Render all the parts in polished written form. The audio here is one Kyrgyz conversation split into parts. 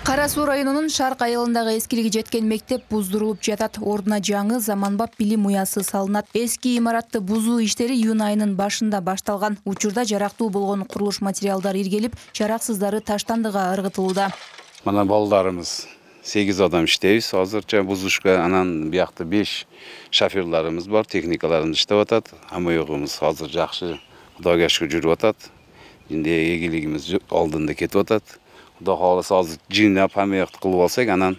Кара Суу районунун Шарк айылындагы эскилиги жеткен мектеп буздурулуп жатат. Ордуна жаңы заманбап билим уясы салынат. Эски имаратты бузуу иштери июнь айынын башында башталган. Учурда жарактуу болгон курулуш материалдар иргелип, жараксыздары таштандыга ыргытылууда. Мана балдарыбыз 8 адам иштейбиз. Азырча бузушка анан биякта 5 шоферларыбыз бар, техникаларыбыз иштеп атат. Амыйогубуз азыр жакшы, Кудайга шүгүр жүрүп атат. Эми эгилигибиз алдында кетип атат. Кудай кааласа азыр жыйнап хамыякты кылып алсак, анан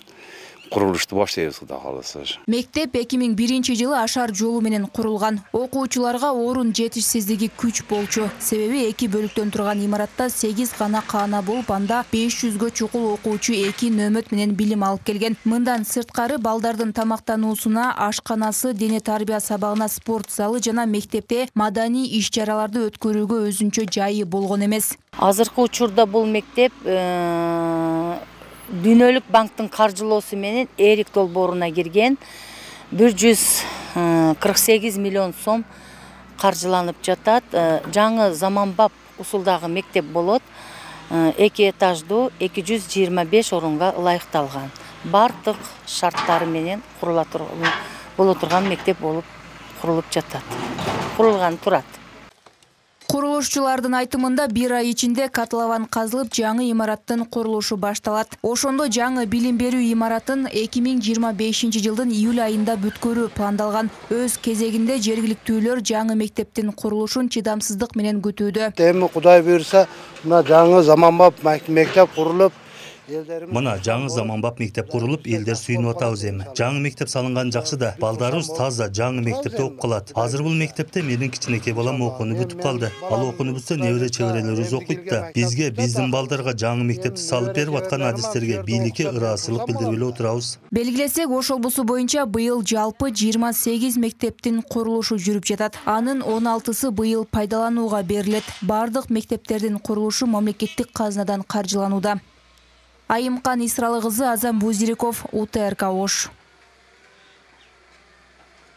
курулушту баштайбыз Кудай кааласа. Мектеп 2001-жылы ашар жолу менен курулган. Окуучуларга орун жетишсиздиги күч болчу. Себеби 2 бөлүктөн турган имаратта 8 гана каана болуп, анда 500гө чукул окуучу 2 нөмөт менен билим алып келген. Мындан сырткары балдардын тамактануусуна, ашканасы, дене тарбия сабагына спорт залы жана мектепте маданий иш-чараларды өткөрүүгө өзүнчө жайы болгон эмес. Азыркы учурда бул мектеп Дүйнөлүк банктын каржылоосу менен Эрик долбооруна кирген. 148 миллион сом каржыланып жатат. Жаңы заманбап усулдагы мектеп болот. 2 этаждуу 225 орунга ылайыкталган. Бардык шарттары менен боло турган мектеп болуп курулуп жатат. Курулган турат. Курулушчулардын айтымында 1 ай ичинде котлован казылып, жаңы имараттын курулушу башталат. Ошондо жаңы билим берүү имаратын 2025-жылдын июль айында бүткөрүү пландалган. Өз кезегинде жергиликтүүлөр жаңы мектептин курулушун чыдамсыздык менен күтүүдө. Эми Кудай буйрса, мына жаңы заманбап мектеп курулуп, Мына жаңы заманбап мектеп курулуп, элдер сүйүнүп атабыз эми. Жаңы мектеп салынган жакшы да, балдарыбыз таза жаңы мектепте окуп калат. Азыр бул мектепте менин кичинекей балам окууну бүтүп калды. Ал окууну бүтсө небере чеберелерибиз окуйт да. Бизге, биздин балдарга жаңы мектепти салып берип аткан адистерге бийликке ыраазычылык билдиргеле отурабыз. Белгилесек, Ош облусу боюнча быйыл жалпы 28 мектептин курулушу жүрүп жатат. Анын 16сы быйыл пайдаланууга берилет. Бардык мектептердин курулушу мамлекеттик казынадан каржыланууда. Айымкан Исралы кызы, Азам Бузириков, УТРК Ош.